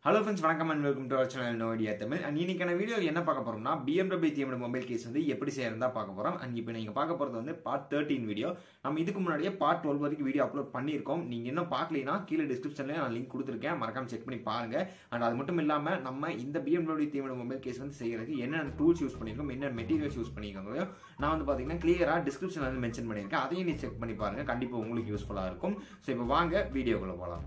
Hello friends, Vanakkam and welcome to our channel No Idea Tamil. And இன்னைக்கான வீடியோல என்ன பார்க்க போறோம்னா BMW Themed மொபைல் கேஸ் வந்து எப்படி செய்யறதா பார்க்க போறோம். And இப்போ நீங்க பார்க்க போறது வந்து Part-13 வீடியோ. நம்ம இதுக்கு முன்னாடியே Part-12 வரைக்கும் வீடியோ அப்லோட் பண்ணியிருக்கோம். நீங்க இன்னும் பார்க்கலைனா கீழ டிஸ்கிரிப்ஷன்ல நான் லிங்க் கொடுத்திருக்கேன். மறக்காம செக் பண்ணி பாருங்க. And அது மட்டும் இல்லாம நம்ம இந்த BMW Themed மொபைல் கேஸ் வந்து செய்யறதுக்கு என்னென்ன டூல்ஸ் யூஸ் பண்ணிருக்கோம், என்ன மெட்டீரியல்ஸ் யூஸ் பண்ணிருக்கோம் நான் வந்து பாத்தீங்கன்னா கிளியரா டிஸ்கிரிப்ஷன்ல வந்து மென்ஷன் பண்ணிருக்கேன். அதையும் நீ செக் பண்ணி பாருங்க. கண்டிப்பா உங்களுக்கு யூஸ்ஃபுல்லா இருக்கும். சோ இப்போ வாங்க வீடியோக்குள்ள போலாம்.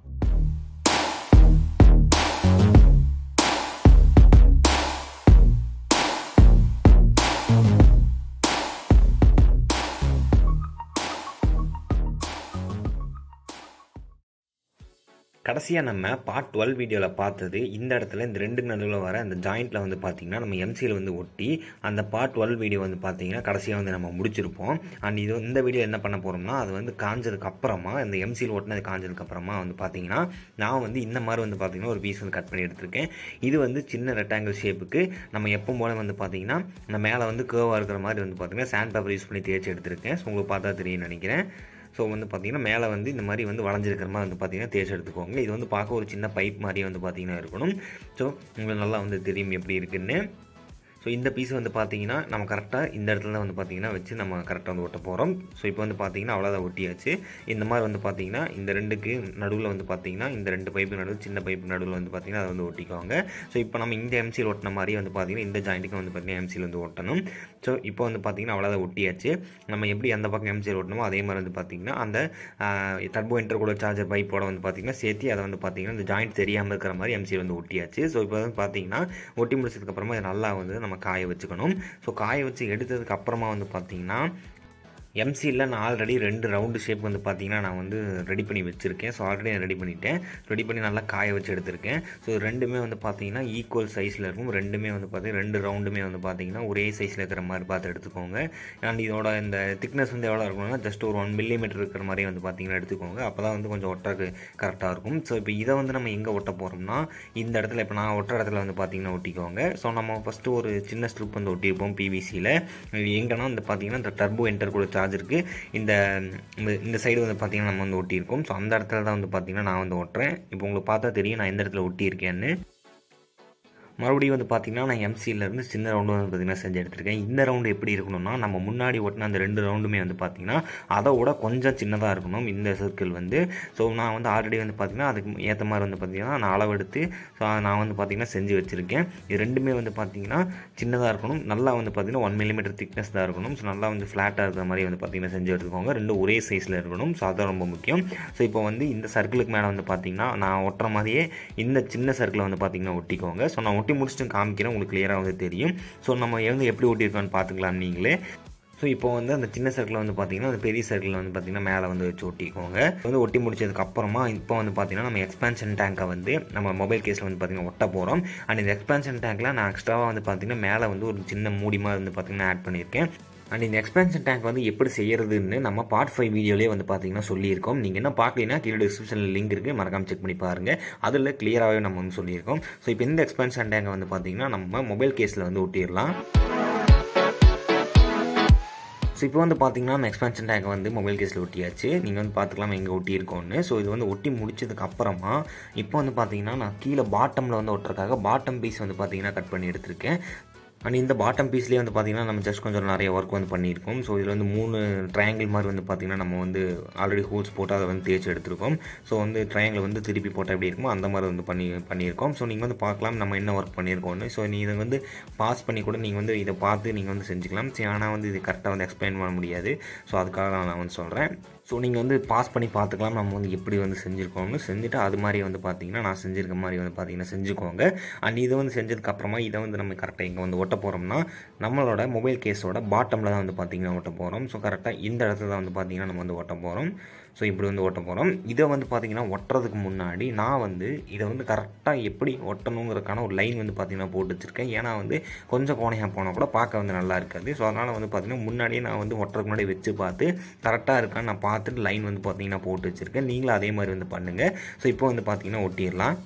கடைசியாக நம்ம Part-12 வீடியோவில் பார்த்தது இந்த இடத்துல இந்த ரெண்டு நடுவில் வர அந்த ஜாயிண்ட்டில் வந்து பார்த்திங்கன்னா நம்ம எம்சியில் வந்து ஒட்டி அந்த Part-12 வீடியோ வந்து பார்த்திங்கன்னா கடைசியாக வந்து நம்ம முடிச்சிருப்போம். அண்ட் இது இந்த வீடியோ என்ன பண்ண போகிறோம்னா அது வந்து காஞ்சதுக்கு அப்புறமா இந்த எம்சியில் ஒட்டினது காஞ்சதுக்கு அப்புறமா வந்து பார்த்திங்கன்னா நான் வந்து இந்த மாதிரி வந்து பார்த்திங்கன்னா ஒரு பீஸ் வந்து கட் பண்ணி எடுத்திருக்கேன். இது வந்து சின்ன ரெக்டாங்கிள் ஷேப்புக்கு நம்ம எப்போ போல வந்து பார்த்திங்கன்னா நம்ம மேலே வந்து கேர்வாக இருக்கிற மாதிரி வந்து பார்த்திங்கன்னா சாண்ட்பேப்பர் யூஸ் பண்ணி தேய்ச்சி எடுத்திருக்கேன். ஸோ உங்களுக்கு பார்த்தா தெரியும்னு நினைக்கிறேன். ஸோ வந்து பார்த்திங்கன்னா மேலே வந்து இந்த மாதிரி வந்து வளைஞ்சிருக்கிற மாதிரி வந்து பார்த்திங்கன்னா தேய்ச்சி எடுத்துக்கோங்க. இது வந்து பார்க்க ஒரு சின்ன பைப் மாதிரி வந்து பார்த்திங்கன்னா இருக்கணும். ஸோ உங்களுக்கு நல்லா வந்து தெரியும் எப்படி இருக்குன்னு. ஸோ இந்த பீஸ் வந்து பார்த்திங்கன்னா நம்ம கரெக்டாக இந்த இடத்துல வந்து பார்த்திங்கன்னா வச்சு நம்ம கரெக்டாக வந்து ஒட்ட போகிறோம். ஸோ இப்போ வந்து பார்த்திங்கன்னா அவ்வளோதான் ஒட்டியாச்சு. இந்த மாதிரி வந்து பார்த்திங்கன்னா இந்த ரெண்டுக்கு நடுவில் வந்து பார்த்திங்கன்னா இந்த ரெண்டு பைப்பு நடுவில் சின்ன பைப்பு நடுவில் வந்து பார்த்திங்கன்னா அதை வந்து ஒட்டிக்குவாங்க. ஸோ இப்போ நம்ம இந்த எம்சியில் ஒட்டின மாதிரி வந்து பார்த்திங்கன்னா இந்த ஜாயிண்ட்டுக்கு வந்து பார்த்திங்கன்னா எம்சியில் வந்து ஒட்டணும். ஸோ இப்போ வந்து பார்த்திங்கன்னா அவ்வளோதான் ஒட்டியாச்சு. நம்ம எப்படி அந்த பக்கம் எம்சியில் ஒட்டணுமோ அதே மாதிரி வந்து பார்த்திங்கன்னா அந்த டர்போ இன்டர்கூலர் சார்ஜர் பைப்போட வந்து பார்த்திங்கன்னா சேர்த்து அதை வந்து பார்த்திங்கன்னா இந்த ஜாயிண்ட் தெரியாமல் இருக்கிற மாதிரி எம்சியில் வந்து ஒட்டியாச்சு. ஸோ இப்போ வந்து பார்த்திங்கன்னா ஒட்டி முடிச்சதுக்கப்புறமா இது நல்லா வந்து நம்ம காய வச்சுக்கணும். ஸோ காய வச்சு எடுத்ததுக்கு அப்புறமா வந்து பார்த்திங்கன்னா எம்சியில் நான் ஆல்ரெடி 2 ரவுண்டு ஷேப் வந்து பார்த்திங்கன்னா நான் வந்து ரெடி பண்ணி வச்சுருக்கேன். ஸோ ஆல்ரெடி நான் ரெடி பண்ணி நல்லா காய வச்சு எடுத்திருக்கேன். ஸோ ரெண்டுமே வந்து பார்த்திங்கன்னா ஈக்குவல் சைஸில் இருக்கும். ரெண்டுமே வந்து பார்த்திங்கன்னா 2 ரவுண்டுமே வந்து பார்த்திங்கன்னா ஒரே சைஸில் இருக்கிற மாதிரி பார்த்து எடுத்துக்கோங்க. அண்ட் இதோட இந்த திக்னஸ் வந்து எவ்வளோ இருக்கணும்னா ஜஸ்ட் ஒரு 1 மில்லிமீட்டர் இருக்கிற மாதிரி வந்து பார்த்திங்கன்னா எடுத்துக்கோங்க. அப்போ தான் வந்து கொஞ்சம் ஒட்டுறதுக்கு கரெக்டாக இருக்கும். ஸோ இப்போ இதை வந்து நம்ம எங்கே ஒட்ட போகிறோம்னா இந்த இடத்துல இப்போ நான் ஒட்டுற இடத்துல வந்து பார்த்திங்கன்னா ஒட்டிக்கோங்க. ஸோ நம்ம ஃபஸ்ட்டு ஒரு சின்ன ஸ்ட்ரிப் வந்து ஒட்டியிருப்போம் பிவிசியில். எங்கன்னா வந்து பார்த்திங்கன்னா இந்த டர்போ இன்டர்கூலர் சார்ஜருக்கு இந்த சைடு வந்து பார்த்திங்கன்னா நம்ம வந்து ஒட்டியிருக்கோம். ஸோ அந்த இடத்துல தான் வந்து பார்த்திங்கன்னா நான் வந்து ஒட்டுறேன். இப்போ உங்களுக்கு பார்த்தா தெரியும் நான் எந்த இடத்துல ஒட்டியிருக்கேன்னு. மறுபடியும் வந்து பார்த்திங்கன்னா நான் எம்சியிலேருந்து சின்ன ரவுண்டு வந்து பார்த்திங்கன்னா செஞ்சு எடுத்திருக்கேன். இந்த ரவுண்டு எப்படி இருக்கணும்னா நம்ம முன்னாடி ஒட்டின அந்த 2 ரவுண்டுமே வந்து பார்த்திங்கன்னா அதோட கொஞ்சம் சின்னதாக இருக்கணும் இந்த சர்க்கிள் வந்து. ஸோ நான் வந்து ஆல்ரெடி வந்து பார்த்திங்கன்னா அதுக்கு ஏற்ற மாதிரி வந்து பார்த்திங்கன்னா நான் அளவெடுத்து ஸோ நான் வந்து பார்த்திங்கன்னா செஞ்சு வச்சுருக்கேன். இது ரெண்டுமே வந்து பார்த்திங்கன்னா சின்னதாக இருக்கணும். நல்லா வந்து பார்த்திங்கன்னா 1 மில்லிமீட்டர் திக்னஸ் தான் இருக்கணும். ஸோ நல்லா வந்து ஃப்ளாட்டாக இருக்கிற மாதிரி வந்து பார்த்திங்கன்னா செஞ்சு எடுத்துக்கோங்க. ரெண்டும் ஒரே சைஸில் இருக்கணும். ஸோ அதுதான் ரொம்ப முக்கியம். ஸோ இப்போ வந்து இந்த சர்க்கிளுக்கு மேலே வந்து பார்த்திங்கன்னா நான் ஒட்டுற மாதிரியே இந்த சின்ன சர்க்கிளை வந்து பார்த்திங்கன்னா ஒட்டிக்கோங்க. ஸோ நான் ஒட்டி முடிச்சுட்டு காமிக்கிறேன், உங்களுக்கு கிளியராக வந்து தெரியும். ஸோ நம்ம வந்து எப்படி ஒட்டியிருக்கோன்னு பார்த்துக்கலாம் நீங்களே. ஸோ இப்போ வந்து அந்த சின்ன சர்க்கிள் வந்து பார்த்திங்கன்னா அந்த பெரிய சர்க்கிள் வந்து பார்த்திங்கன்னா மேலே வந்து வச்சு ஒட்டிக்கோங்க. வந்து ஒட்டி முடிச்சதுக்கப்புறமா இப்போ வந்து பார்த்திங்கன்னா நம்ம எக்ஸ்பான்ஷன் டேங்கை வந்து நம்ம மொபைல் கேஸில் வந்து பார்த்திங்கன்னா ஒட்ட போகிறோம். அண்ட் இந்த எக்ஸ்பான்ஷன் டேங்கில் நான் எக்ஸ்ட்ராவாக வந்து பார்த்திங்கன்னா மேலே வந்து ஒரு சின்ன மூடி மாதிரி வந்து பார்த்திங்கன்னா ஆட் பண்ணியிருக்கேன். அண்ட் இந்த எக்ஸ்பான்ஷன் டேங்க் வந்து எப்படி செய்யறதுன்னு நம்ம Part-5 வீடியோலேயே வந்து பார்த்தீங்கன்னா சொல்லியிருக்கோம். நீங்கள் என்ன பார்க்கலனா கீழே டிஸ்கிரிப்ஷனில் லிங்க் இருக்குது, மறக்காம செக் பண்ணி பாருங்கள். அதில் கிளியராகவே நம்ம வந்து சொல்லியிருக்கோம். ஸோ இப்போ இந்த எக்ஸ்பான்ஷன் டேங்கை வந்து பார்த்தீங்கன்னா நம்ம மொபைல் கேஸில் வந்து ஒட்டிடலாம். ஸோ இப்போ வந்து பார்த்திங்கன்னா நம்ம எக்ஸ்பான்ஷன் டேங்கை வந்து மொபைல் கேஸில் ஒட்டியாச்சு. நீங்கள் வந்து பார்த்துக்கலாம் எங்கே ஒட்டியிருக்கோன்னு. ஸோ இது வந்து ஒட்டி முடிச்சதுக்கு அப்புறமா இப்போ வந்து பார்த்திங்கன்னா நான் கீழே பாட்டமில் வந்து ஒட்டுறதுக்காக பாட்டம் பீஸ் வந்து பார்த்திங்கன்னா கட் பண்ணி எடுத்திருக்கேன். அண்ட் இந்த பாட்டம் பீஸ்லேயே வந்து பார்த்திங்கன்னா நம்ம ஜஸ்ட் கொஞ்சம் நிறைய ஒர்க் வந்து பண்ணியிருக்கோம். ஸோ இதில் வந்து 3 ட்ரையாங்கிள் மாதிரி வந்து பார்த்திங்கன்னா நம்ம வந்து ஆல்ரெடி ஹோல்ஸ் போட்டு அதை வந்து தேய்ச்சி எடுத்திருக்கோம். ஸோ வந்து ட்ரையாங்கிள் வந்து திருப்பி போட்டால் எப்படி இருக்குமோ அந்த மாதிரி வந்து பண்ணியிருக்கோம். ஸோ நீங்கள் வந்து பார்க்கலாம் நம்ம என்ன ஒர்க் பண்ணியிருக்கோம்னு. ஸோ நீ இதை வந்து பாஸ் பண்ணி கூட நீங்கள் வந்து இதை பார்த்து நீங்கள் வந்து செஞ்சுக்கலாம். சரி, ஆனால் வந்து இது கரெக்டாக வந்து எக்ஸ்பிளைன் பண்ண முடியாது. ஸோ அதுக்காக நான் வந்து சொல்கிறேன். ஸோ நீங்கள் வந்து பாஸ் பண்ணி பார்த்துக்கலாம் நம்ம வந்து எப்படி வந்து செஞ்சுருக்கோம்னு. செஞ்சுட்டு அது மாதிரி வந்து பார்த்திங்கன்னா நான் செஞ்சுருக்க மாதிரி வந்து பார்த்திங்கன்னா செஞ்சுக்கோங்க. அண்ட் இதை வந்து செஞ்சதுக்கப்புறமா இதை வந்து நம்ம கரெக்டாக இங்கே வந்து ஒட்ட போகிறோம்னா நம்மளோட மொபைல் கேஸோட பாட்டமில் தான் வந்து பார்த்திங்கன்னா ஒட்ட போகிறோம். ஸோ கரெக்டாக இந்த இடத்துல தான் வந்து பார்த்திங்கன்னா நம்ம வந்து ஒட்ட போகிறோம். ஸோ இப்படி வந்து ஒட்ட போகிறோம். இதை வந்து பார்த்திங்கன்னா ஒட்டுறதுக்கு முன்னாடி நான் வந்து இதை வந்து கரெக்டாக எப்படி ஒட்டணுங்கிறதுக்கான ஒரு லைன் வந்து பார்த்திங்கன்னா போட்டு வச்சுருக்கேன். ஏன்னா வந்து கொஞ்சம் கோணையாக போனால் கூட பார்க்க வந்து நல்லா இருக்காது. ஸோ அதனால் வந்து பார்த்திங்கன்னா முன்னாடியே நான் வந்து ஒட்டுறதுக்கு முன்னாடி வச்சு பார்த்து கரெக்டாக இருக்கான்னு நான் பார்த்துட்டு லைன் வந்து பார்த்திங்கன்னா போட்டு வச்சுருக்கேன். நீங்களும் அதே மாதிரி வந்து பண்ணுங்கள். ஸோ இப்போ வந்து பார்த்திங்கன்னா ஒட்டிடலாம்.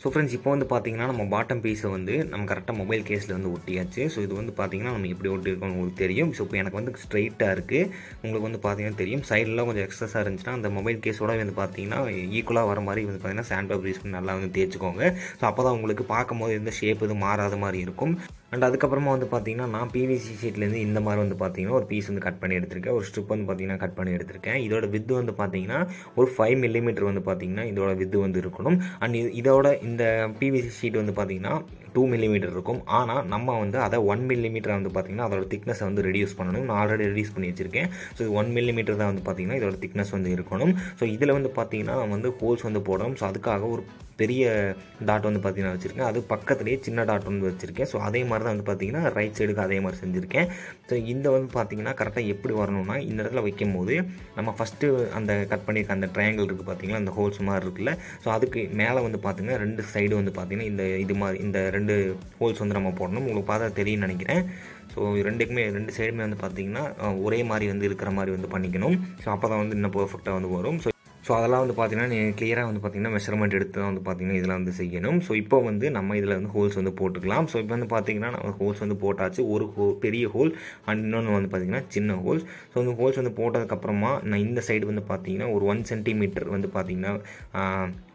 ஸோ ஸோ ஃப்ரெண்ட்ஸ் இப்போ வந்து பார்த்தீங்கன்னா நம்ம பாட்டம் பீஸை வந்து நம்ம கரெக்டாக மொபைல் கேஸில் வந்து ஒட்டியாச்சு. ஸோ இது வந்து பார்த்தீங்கன்னா நம்ம எப்படி ஒட்டியிருக்கோம் உங்களுக்கு தெரியும். ஸோ இப்போ எனக்கு வந்து ஸ்ட்ரைட்டாக இருக்குது, உங்களுக்கு வந்து பார்த்தீங்கன்னா தெரியும். சைடெலாம் கொஞ்சம் எக்ஸஸாக இருந்துச்சுன்னா அந்த மொபைல் கேஸோட வந்து பார்த்தீங்கன்னா ஈக்குவலாக வர மாதிரி வந்து பார்த்தீங்கன்னா சாண்ட்பேப்பர் யூஸ் பண்ணி நல்லா வந்து தேய்ச்சிக்கோங்க. ஸோ அப்போ தான் உங்களுக்கு பார்க்கும்போது எந்த ஷேப் எதுவும் மாறாத மாதிரி இருக்கும். அண்ட் அதுக்கப்புறமா வந்து பார்த்தீங்கன்னா நான் பிவிசி ஷீட்லேருந்து இந்த மாதிரி வந்து பார்த்தீங்கன்னா ஒரு பீஸ் வந்து கட் பண்ணி எடுத்திருக்கேன். ஒரு ஸ்ட்ரிப் வந்து பார்த்தீங்கன்னா கட் பண்ணி எடுத்திருக்கேன். இதோட வித்து வந்து பார்த்தீங்கன்னா ஒரு 5 மில்லிமீட்டர் வந்து பார்த்தீங்கன்னா இதோட வித்து வந்து இருக்கணும். அண்ட் இதோட இந்த பிவிசி ஷீட் வந்து பார்த்தீங்கன்னா 2 மில்லிமீட்டர் இருக்கும். ஆனால் நம்ம வந்து அதை 1 மில்லிமீட்டர் வந்து பார்த்தீங்கன்னா அதோட திக்னஸை வந்து ரெடியூஸ் பண்ணணும். நான் ஆல்ரெடி ரெடியூஸ் பண்ணி வச்சிருக்கேன். ஸோ 1 மில்லிமீட்டர் தான் வந்து பார்த்தீங்கன்னா இதோட திக்னஸ் வந்து இருக்கணும். ஸோ இதில் வந்து பார்த்தீங்கன்னா நம்ம வந்து ஹோல்ஸ் வந்து போடணும். ஸோ அதுக்காக ஒரு பெரிய டாட் வந்து பார்த்தீங்கன்னா வச்சுருக்கேன். அது பக்கத்துலேயே சின்ன டாட் வந்து வச்சுருக்கேன். ஸோ அதே மாதிரி தான் வந்து பார்த்தீங்கன்னா ரைட் சைடுக்கு அதே மாதிரி செஞ்சுருக்கேன். ஸோ இந்த வந்து பார்த்தீங்கன்னா கரெக்டாக எப்படி வரணும்னா இந்த இடத்துல வைக்கும் போது நம்ம ஃபஸ்ட்டு அந்த கட் பண்ணியிருக்க அந்த ட்ரையாங்கிள் இருக்குது பார்த்தீங்கன்னா அந்த ஹோல்ஸ் மாதிரி இருக்குல்ல. ஸோ அதுக்கு மேலே வந்து பார்த்தீங்கன்னா 2 சைடு வந்து பார்த்தீங்கன்னா இது மாதிரி இந்த 2 ஹோல்ஸ் வந்து நம்ம போடணும். உங்களுக்கு பார்த்தா தெரியும்னு நினைக்கிறேன். ஸோ 2 சைடுமே வந்து பார்த்தீங்கன்னா ஒரே மாதிரி வந்து இருக்கிற மாதிரி வந்து பண்ணிக்கணும். ஸோ அப்போ தான் வந்து இன்னும் பர்ஃபெக்டாக வந்து வரும். ஸோ அதெல்லாம் வந்து பார்த்தீங்கன்னா நீங்கள் கிளியராக வந்து பார்த்தீங்கன்னா மெஷர்மெண்ட் எடுத்து தான் வந்து பார்த்தீங்கன்னா இதெல்லாம் வந்து செய்யணும். ஸோ இப்போ வந்து நம்ம இதில் வந்து ஹோல்ஸ் வந்து போட்டுக்கலாம். ஸோ இப்போ வந்து பார்த்தீங்கன்னா நம்ம ஹோல்ஸ் வந்து போட்டாச்சு. ஒரு பெரிய ஹோல் அண்ட் இன்னொன்று வந்து பார்த்தீங்கன்னா சின்ன ஹோல்ஸ். ஸோ இந்த ஹோல்ஸ் வந்து போட்டதுக்கப்புறமா நான் இந்த சைடு வந்து பார்த்தீங்கன்னா ஒரு 1 சென்டிமீட்டர் வந்து பார்த்தீங்கன்னா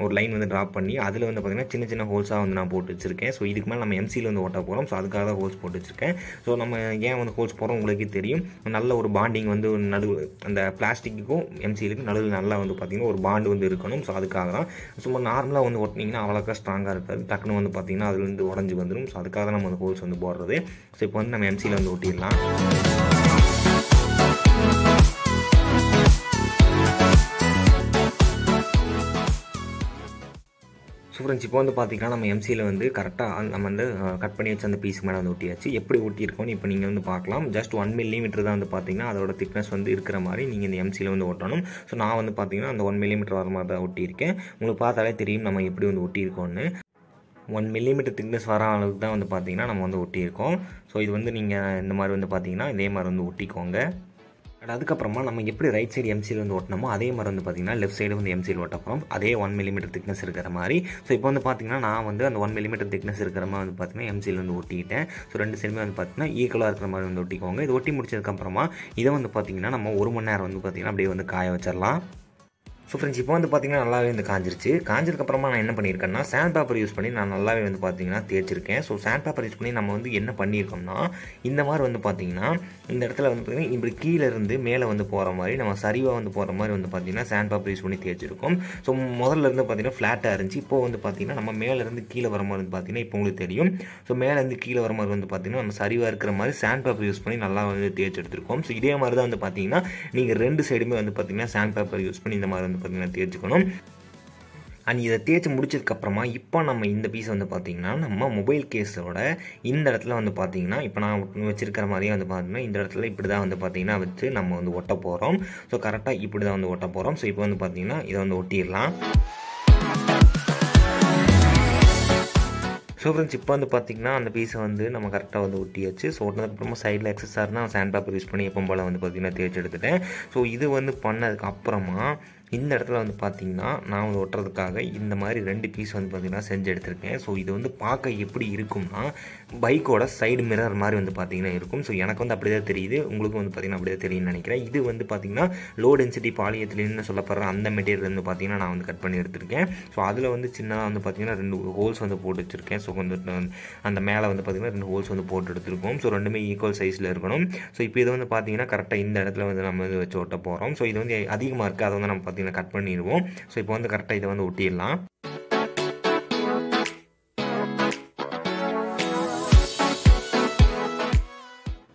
ஒரு லைன் வந்து ட்ராப் பண்ணி அதில் வந்து பார்த்தீங்கன்னா சின்ன சின்ன ஹோல்ஸாக வந்து நான் போட்டு வச்சுருக்கேன். ஸோ இதுக்கு மேலே நம்ம எம்சியில் வந்து ஓட்ட போகிறோம். ஸோ அதுக்காக தான் ஹோல்ஸ் போட்டு வச்சுருக்கேன். ஸோ நம்ம ஏன் வந்து ஹோல்ஸ் போகிறோம் உங்களுக்கே தெரியும். நல்ல ஒரு பாண்டிங் வந்து நடுவு அந்த பிளாஸ்டிக்குக்கும் எம்சிலுக்கும் நடுவில் நல்லா வந்து பார்த்தீங்கன்னா ஒரு பாண்டு வந்து இருக்கணும். ஸோ அதுக்காக தான் சும்மா நார்மலாக வந்து ஒட்டினீங்கன்னா அவ்வளோக்கா ஸ்ட்ராங்காக இருக்காது. டக்குன்னு வந்து பார்த்தீங்கன்னா அதுலேருந்து உடஞ்சி வந்துடும். ஸோ அதுக்காக தான் நம்ம வந்து ஹோல்ஸ் வந்து போடுறது. ஸோ இப்போ வந்து நம்ம எம்சியில் வந்து ஒட்டிடலாம். ஸோ ஃப்ரெண்ட்ஸ் இப்போ வந்து பார்த்தீங்கன்னா நம்ம எம்சியில் வந்து கரெக்டாக நம்ம வந்து கட் பண்ணி வச்சு அந்த பீஸுக்கு மேலே வந்து ஒட்டியாச்சு. எப்படி ஒட்டியிருக்கோன்னு இப்போ நீங்கள் வந்து பார்க்கலாம். ஜஸ்ட் 1 மில்லிமீட்டர் தான் வந்து பார்த்தீங்கன்னா அதோட திக்னஸ் வந்து இருக்கிற மாதிரி நீங்கள் இந்த எம்சியில் வந்து ஒட்டணும். ஸோ நான் வந்து பார்த்தீங்கன்னா அந்த 1 மில்லிமீட்டர் வர மாதிரி தான் ஒட்டியிருக்கேன். உங்களுக்கு பார்த்தாலே தெரியும் நம்ம எப்படி வந்து ஒட்டியிருக்கோன்னு. 1 மில்லிமீட்டர் திக்னஸ் வர அளவுக்கு தான் வந்து பார்த்தீங்கன்னா நம்ம வந்து ஒட்டியிருக்கோம். ஸோ இது வந்து நீங்கள் இந்த மாதிரி வந்து பார்த்தீங்கன்னா இதே மாதிரி வந்து ஒட்டிக்கோங்க. அண்ட் அதுக்கப்புறமா நம்ம எப்படி ரைட் சைடு எம்சியில் வந்து ஓட்டணுமோ அதே மாதிரி வந்து பார்த்தீங்கன்னா லெஃப்ட் சைடு வந்து எம்சியில் ஓட்டப்போம். அதே 1 மில்லிமீட்டர் திக்னஸ் இருக்கிற மாதிரி. ஸோ இப்போ வந்து பார்த்தீங்கன்னா நான் வந்து அந்த 1 மில்லிமீட்டர் திக்னஸ் இருக்கிற மாதிரி வந்து பார்த்தீங்கன்னா எம்சியில் வந்து ஒட்டிக்கிட்டேன். ஸோ 2 சைடுமே வந்து பார்த்தீங்கன்னா ஈக்குவலாக இருக்கிற மாதிரி வந்து ஒட்டிக்கோங்க. இது ஒட்டி முடிச்சதுக்கப்புறமா இதை வந்து பார்த்தீங்கன்னா நம்ம 1 மணி நேரம் வந்து பார்த்தீங்கன்னா அப்படியே வந்து காய வச்சிடலாம். ஸோ ஃப்ரெண்ட்ஸ் இப்போ வந்து பார்த்தீங்கன்னா நல்லாவே வந்து காஞ்சிருச்சு. காஞ்சதுக்கப்புறமா நான் என்ன பண்ணியிருக்கேன்னா சாண்ட் பேப்பர் யூஸ் பண்ணி நான் நல்லாவே வந்து பார்த்தீங்கன்னா தேய்ச்சிருக்கேன். ஸோ சாண்ட் பேப்பர் யூஸ் பண்ணி நம்ம வந்து என்ன பண்ணியிருக்கோம்னா இந்த மாதிரி வந்து பார்த்தீங்கன்னா இந்த இடத்துல வந்து பார்த்தீங்கன்னா இப்படி கீழே இருந்து மேலே வந்து போகிற மாதிரி நம்ம சரிவாக வந்து போகிற மாதிரி வந்து பார்த்தீங்கன்னா சாண்ட் பேப்பர் யூஸ் பண்ணி தேய்ச்சிருக்கோம். ஸோ முதல்ல இருந்து பார்த்தீங்கன்னா ஃப்ளாட்டாக இருந்துச்சு. இப்போ வந்து பார்த்தீங்கன்னா நம்ம மேலேருந்து கீழே வர மாதிரி வந்து பார்த்தீங்கன்னா இப்போ உங்களுக்கு தெரியும். ஸோ மேலேருந்து கீழே வர மாதிரி வந்து பார்த்தீங்கன்னா நம்ம சரிவாக இருக்கிற மாதிரி சாண்ட் பேப்பர் யூஸ் பண்ணி நல்லா வந்து தேய்ச்சி எடுத்துருக்கோம். ஸோ இதே மாதிரி தான் வந்து பார்த்தீங்கன்னா நீங்கள் 2 சைடுமே வந்து பார்த்தீங்கன்னா சாண்ட் பேப்பர் யூஸ் பண்ணி இந்த மாதிரி வந்து பார்த்தீங்கன்னா தேய்ச்சிக்கணும். அண்ட் இதை தேய்ச்சி முடிச்சதுக்கப்புறமா இப்போ நம்ம இந்த பீஸ் வந்து பார்த்தீங்கன்னா நம்ம மொபைல் கேஸோட இந்த இடத்துல வந்து பார்த்தீங்கன்னா இப்போ நான் வச்சிருக்கிற மாதிரியே வந்து பார்த்தீங்கன்னா இந்த இடத்துல இப்படி தான் வந்து பார்த்தீங்கன்னா வச்சு நம்ம வந்து ஒட்ட போகிறோம். ஸோ கரெக்டாக இப்படி தான் வந்து ஒட்ட போகிறோம். ஸோ இப்போ வந்து பார்த்தீங்கன்னா இதை வந்து ஒட்டிடலாம். ஸோ ஃப்ரெண்ட்ஸ் இப்போ வந்து பார்த்திங்கன்னா அந்த பீஸை வந்து நம்ம கரெக்டாக வந்து ஒட்டியாச்சு. ஸோ ஒட்டினதுக்கப்புறமா சைடில் எக்ஸஸாக இருந்தால் சாண்ட் பேப்பர் யூஸ் பண்ணி எப்போ போல் வந்து பார்த்திங்கன்னா தேய்ச்சி எடுத்துட்டேன். ஸோ இது வந்து பண்ணதுக்கு அப்புறமா இந்த இடத்துல வந்து பார்த்திங்கன்னா நான் வந்து ஒட்டுறதுக்காக இந்த மாதிரி 2 பீஸ் வந்து பார்த்திங்கன்னா செஞ்சு எடுத்திருக்கேன். ஸோ இது வந்து பார்க்க எப்படி இருக்கும்னா பைக்கோட சைடு மிரர் மாதிரி வந்து பார்த்திங்கன்னா இருக்கும். ஸோ எனக்கு வந்து அப்படி தான் தெரியுது, உங்களுக்கு வந்து பார்த்திங்கன்னா அப்படி தான் தெரியும்னு நினைக்கிறேன். இது வந்து பார்த்திங்கன்னா லோ டென்சிட்டி பாலியத்திலின்னு சொல்லப்படுற அந்த மெட்டீரியல் வந்து பார்த்திங்கன்னா நான் வந்து கட் பண்ணி எடுத்திருக்கேன். ஸோ அதில் வந்து சின்னதாக வந்து பார்த்திங்கன்னா 2 ஹோல்ஸ் வந்து போட்டு வச்சுருக்கேன். ஸோ கொஞ்சம் அந்த மேலே வந்து பார்த்திங்கன்னா 2 ஹோல்ஸ் வந்து போட்டு எடுத்துருக்கோம். ஸோ ரெண்டுமே ஈக்குவல் சைஸில் இருக்கணும். ஸோ இப்போ இது வந்து பார்த்திங்கன்னா கரெக்டாக இந்த இடத்துல வந்து நம்ம வந்து வச்சு ஒட்ட போகிறோம். ஸோ இது வந்து அதிகமாக இருக்குது, அதை வந்து நம்ம பார்த்திங்கன்னா கட் பண்ணிடுவோம். ஸோ இப்போ வந்து கரெக்டாக இதை வந்து ஒட்டிடலாம்.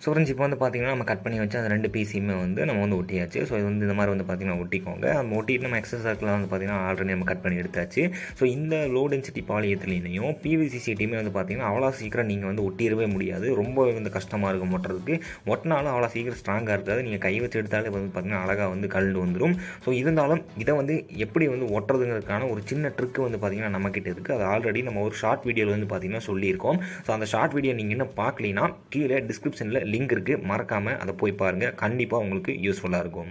ஸோ ஃப்ரெண்ட்ஸ் இப்போ வந்து பார்த்திங்கன்னா நம்ம கட் பண்ணி வச்சு அந்த 2 பீஸையுமே வந்து நம்ம வந்து ஒட்டியாச்சு. ஸோ இது வந்து இந்த மாதிரி வந்து பார்த்திங்கன்னா ஒட்டிக்கோங்க. நம்ம ஒட்டிட்டு நம்ம எக்ஸஸ் சர்க்கிளாக வந்து பார்த்திங்கன்னா ஆல்ரெடி நம்ம கட் பண்ணி எடுத்தாச்சு. ஸோ இந்த லோ டென்சிட்டி பாலியத்திலையும் பிவிசி சீட்டையுமே வந்து பார்த்திங்கன்னா அவ்வளோ சீக்கிரம் நீங்கள் வந்து ஒட்டிடவே முடியாது. ரொம்ப வந்து கஷ்டமாக இருக்கும் ஒட்டுறதுக்கு. ஒட்டினாலும் அவ்வளோ சீக்கிரம் ஸ்ட்ராங்காக இருக்காது. நீங்கள் கை வச்சு எடுத்தாலே வந்து பார்த்திங்கன்னா அழகாக வந்து கலண்டு வந்துடும். ஸோ இருந்தாலும் இதை வந்து எப்படி வந்து ஒட்டுறதுங்கிறதுக்கான ஒரு சின்ன ட்ரிக்கு வந்து பார்த்திங்கன்னா நம்மக்கிட்ட இருக்குது. அது ஆல்ரெடி நம்ம ஒரு ஷார்ட் வீடியோவில் வந்து பார்த்திங்கன்னா சொல்லியிருக்கோம். ஸோ அந்த ஷார்ட் வீடியோ நீங்கள் இன்னும் பார்க்கலைன்னா கீழே டிஸ்கிரிப்ஷனில் லிங்க் இருக்குது, மறக்காமல் அதை போய் பாருங்கள். கண்டிப்பாக உங்களுக்கு யூஸ்ஃபுல்லாக இருக்கும்.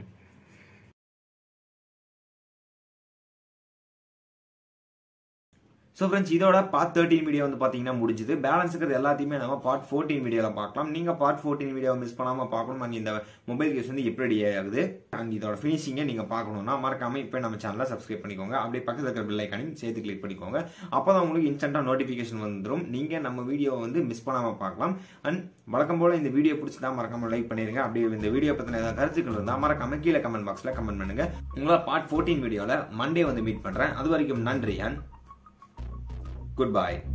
ஸோ ஃப்ரெண்ட்ஸ் இதோட பார்ட் 13 வீடியோ வந்து பார்த்தீங்கன்னா முடிஞ்சுது. பேலன்ஸ் இருக்கிறது எல்லாத்தையுமே நம்ம பார்ட் 14 வீடியோவில் பார்க்கலாம். நீங்கள் பார்ட் 14 வீடியோவை மிஸ் பண்ணாமல் பார்க்கணும். அண்ட் இந்த மொபைல் கேஸ் வந்து எப்படி ரெடி ஆகுது அண்ட் இதோட ஃபினிஷிங்கை நீங்கள் பார்க்கணும்னா மறக்காம இப்போ நம்ம சேனலை சப்ஸ்கிரைப் பண்ணிக்கோங்க. அப்படியே பக்கத்தில் இருக்கிற பெல் ஐக்கானையும் சேர்த்து கிளிக் பண்ணிக்கோங்க. அப்போ தான் உங்களுக்கு இன்ஸ்டன்ட்டாக நோட்டிஃபிகேஷன் வந்துடும். நீங்கள் நம்ம வீடியோவை வந்து மிஸ் பண்ணாமல் பார்க்கலாம். அண்ட் வழக்கம் போல் இந்த வீடியோ பிடிச்சிட்டா மறக்காம லைக் பண்ணிருங்க. அப்படியே இந்த வீடியோ பற்றின ஏதாவது கருத்துக்கள் இருந்தால் மறக்காம கீழே கமெண்ட் பாக்ஸில் கமெண்ட் பண்ணுங்க. உங்களை பார்ட் 14 வீடியோவில் மண்டே வந்து மீட் பண்ணுறேன். அது வரைக்கும் நன்றி அண்ட் goodbye.